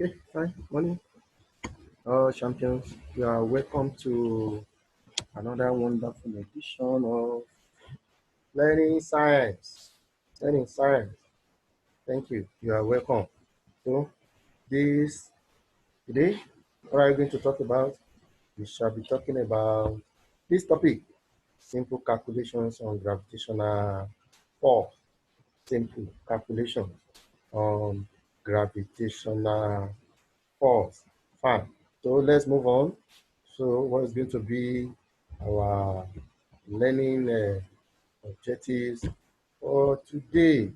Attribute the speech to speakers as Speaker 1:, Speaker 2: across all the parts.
Speaker 1: Okay, fine. Morning, champions. You are welcome to another wonderful edition of Learning Science. Learning Science. Thank you. You are welcome. So, this today, what are we going to talk about? We shall be talking about this topic: simple calculations on gravitational force. Simple calculations on gravitational force. Fine. So let's move on. So what is going to be our learning objectives for today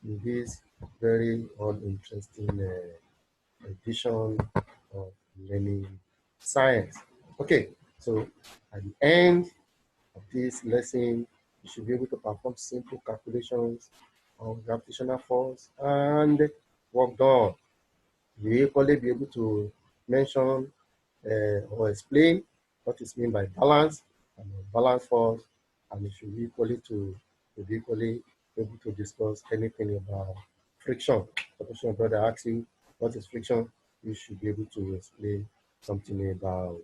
Speaker 1: in this very uninteresting edition of learning science? Okay, so at the end of this lesson, you should be able to perform simple calculations on gravitational force and work done. You equally be able to mention or explain what is meant by balance and balance force, and you should be equally able to discuss anything about friction. Suppose your brother asks you what is friction, you should be able to explain something about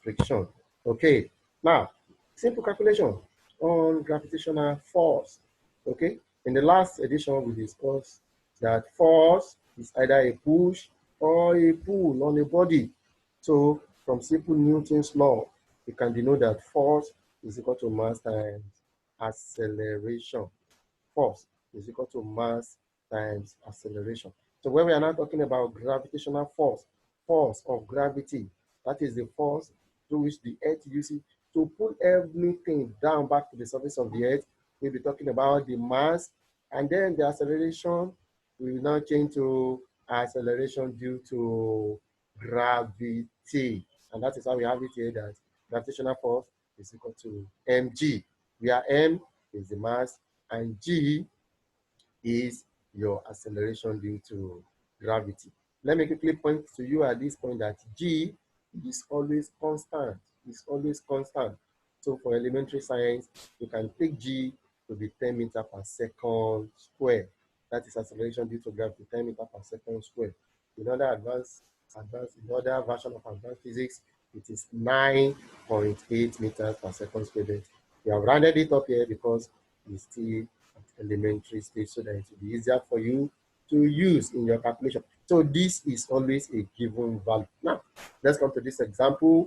Speaker 1: friction. Okay, now simple calculation on gravitational force. Okay, in the last edition we discussed that force is either a push or a pull on a body. So from simple Newton's law, we can denote that force is equal to mass times acceleration. Force is equal to mass times acceleration. So when we are now talking about gravitational force, force of gravity, that is the force through which the earth uses to pull everything down back to the surface of the earth. We'll be talking about the mass, and then the acceleration we will now change to acceleration due to gravity. And that is how we have it here, that gravitational force is equal to mg, where m is the mass and g is your acceleration due to gravity. Let me quickly point to you at this point that g is always constant. It's always constant. So for elementary science, you can take g to be 10 meters per second square. That is acceleration due to gravity, 10 meters per second square. In other in other version of advanced physics, it is 9.8 meters per second square. We have rounded it up here because it's still elementary stage, so that it will be easier for you to use in your calculation. So this is always a given value. Now, let's come to this example.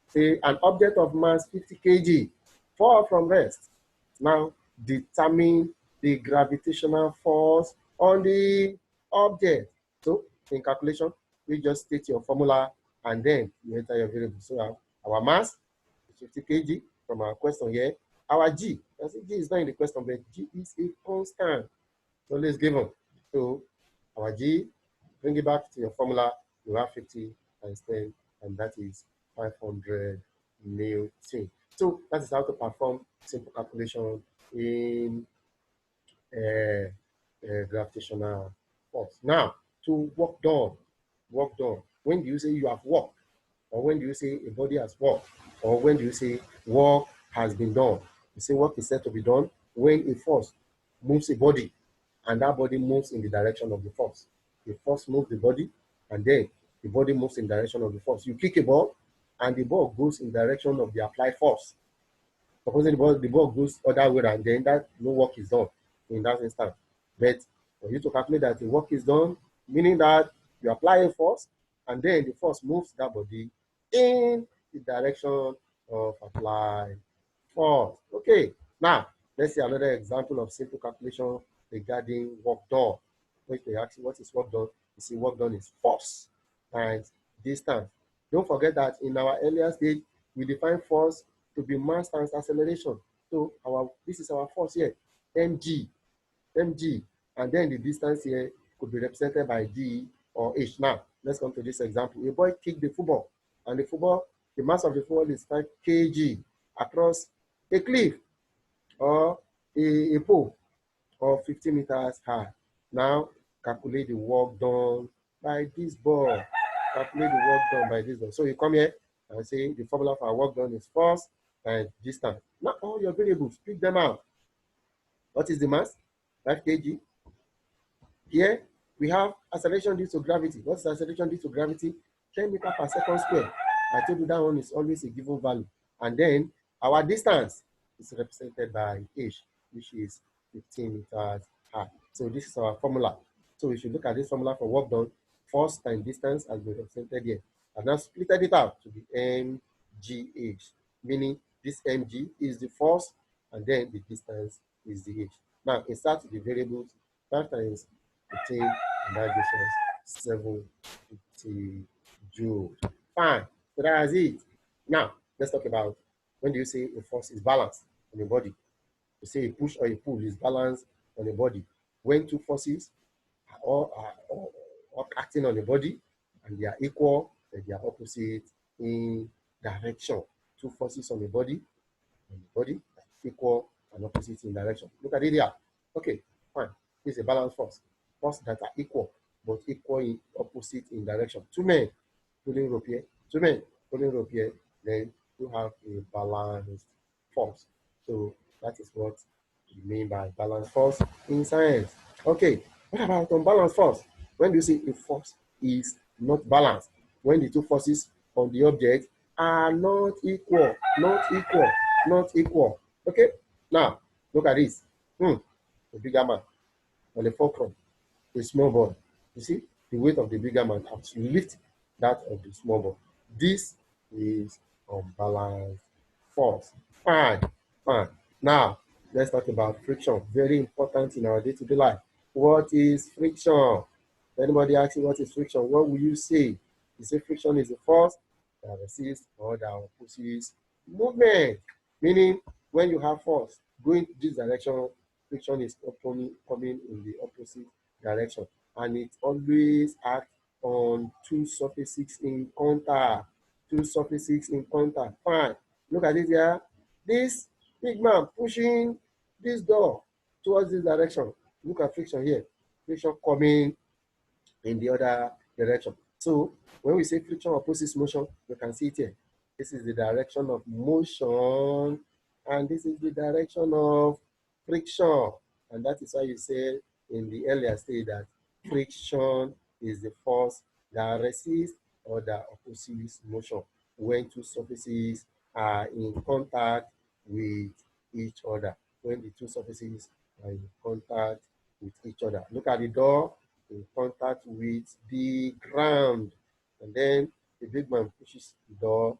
Speaker 1: Say an object of mass 50 kg fall from rest. Now, determine the gravitational force on the object. So, in calculation, we just state your formula and then you enter your variable. So, our mass is 50 kg from our question here. Our G, G is not in the question, but G is a constant. So always given. So our G, bring it back to your formula, you have 50 times 10, and that is 500 Newton. So that is how to perform simple calculation in gravitational force. Now, to work done. When do you say you have worked? Or when do you say a body has worked? Or when do you say work has been done? You say work is said to be done when a force moves a body and that body moves in the direction of the force. The force moves the body and then the body moves in the direction of the force. You kick a ball and the ball goes in the direction of the applied force. Supposing the ball goes other way and then that no work is done in that instance. But for you to calculate that the work is done, meaning that you apply a force and then the force moves that body in the direction of applied force. Okay, now let's see another example of simple calculation regarding work done. If they ask you what is work done, you see work done is force times distance. Don't forget that in our earlier stage, we define force to be mass times acceleration. So this is our force here, mg, and then the distance here could be represented by d or h. Now, let's come to this example. A boy kicked the football, and the mass of the football is 5 kg across a cliff or a pole or 50 meters high. Now, calculate the work done by this ball. Calculate the work done by this ball. So you come here and say the formula for our work done is force and distance. Now, all your variables, pick them out. What is the mass? 5 kg. Here, We have acceleration due to gravity. What's acceleration due to gravity? 10 meters per second square. I told you that one is always a given value. And then our distance is represented by h, which is 15 meters high. So this is our formula. So we should look at this formula for work done. Force times distance has been represented here. I've now split it out to be mgh, meaning this mg is the force and then the distance is the h. Now insert the variables. 5 times 15, and that gives us 750 joules. Fine. So that's it. Now let's talk about, when do you say a force is balanced on a body? You say a push or a pull is balanced on a body when two forces are all acting on a body and they are equal and they are opposite in direction. Two forces on a body equal and opposite in direction. Look at it here. Okay, fine. This is a balanced force. Forces that are equal but equal in opposite in direction. Two men pulling rope here, two men pulling rope here, then you have a balanced force. So that is what we mean by balanced force in science. Okay, what about unbalanced force? When do you say a force is not balanced? When the two forces on the object are not equal, not equal. Okay, now look at this. A bigger man on the fulcrum, a small boy. You see, the weight of the bigger man has to lift that of the small boy. This is unbalanced force. Fine, fine. Now, let's talk about friction. Very important in our day-to-day life. What is friction? Anybody ask you what is friction? What will you say? You say friction is a force that resists or that opposes movement. Meaning, when you have force going this direction, friction is coming in the opposite direction, and it always acts on two surfaces in contact. Two surfaces in contact. Fine. Look at it here. This big man pushing this door towards this direction. Look at friction here. Friction coming in the other direction. So when we say friction opposes motion, you can see it here. This is the direction of motion, and this is the direction of friction. And that is why you say in the earlier stage that friction is the force that resists or that opposes motion when two surfaces are in contact with each other. When the two surfaces are in contact with each other. Look at the door in contact with the ground, and then the big man pushes the door.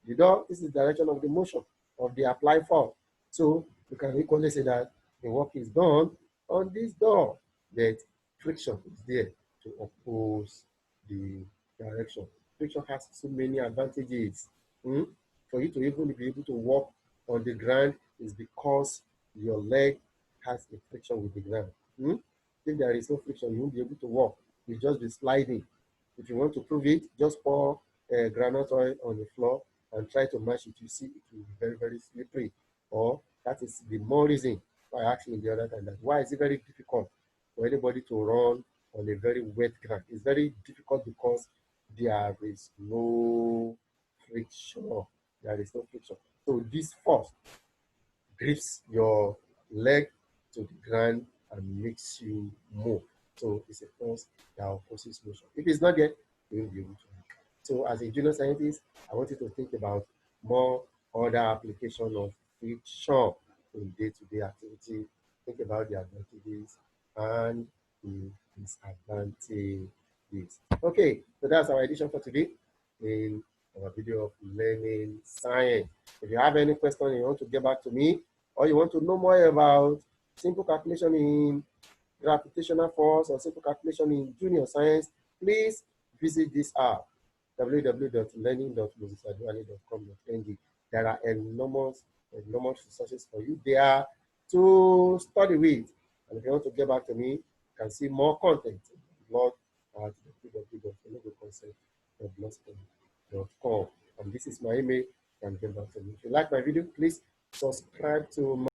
Speaker 1: The door is the direction of the motion of the applied force. So you can equally say that the work is done on this door, that friction is there to oppose the direction. Friction has so many advantages. For you to even be able to walk on the ground is because your leg has a friction with the ground. If there is no friction, you won't be able to walk. You'll just be sliding. If you want to prove it, just pour granite oil on the floor and try to mash it. You see, it will be very, very slippery. Or that is the more reason why I asked you the other time that why is it very difficult for anybody to run on a very wet ground? It's very difficult because there is no friction. There is no friction. So this force grips your leg to the ground and makes you move. So it's a force that opposes motion. If it's not there, you won't be able to move. So as a junior scientist, I want you to think about more other application of friction in day-to-day activity. Think about the advantages and the disadvantages. Okay, so that's our edition for today in our video of learning science. If you have any question you want to get back to me, or you want to know more about simple calculation in gravitational force or simple calculation in junior science, please visit this app, www.learning.mosesaduale.com.ng. There are enormous resources for you there to study with. And if you want to get back to me, you can see more content on the blog at www.blogspot.com. And this is my email. You can get back to me. If you like my video, please subscribe to my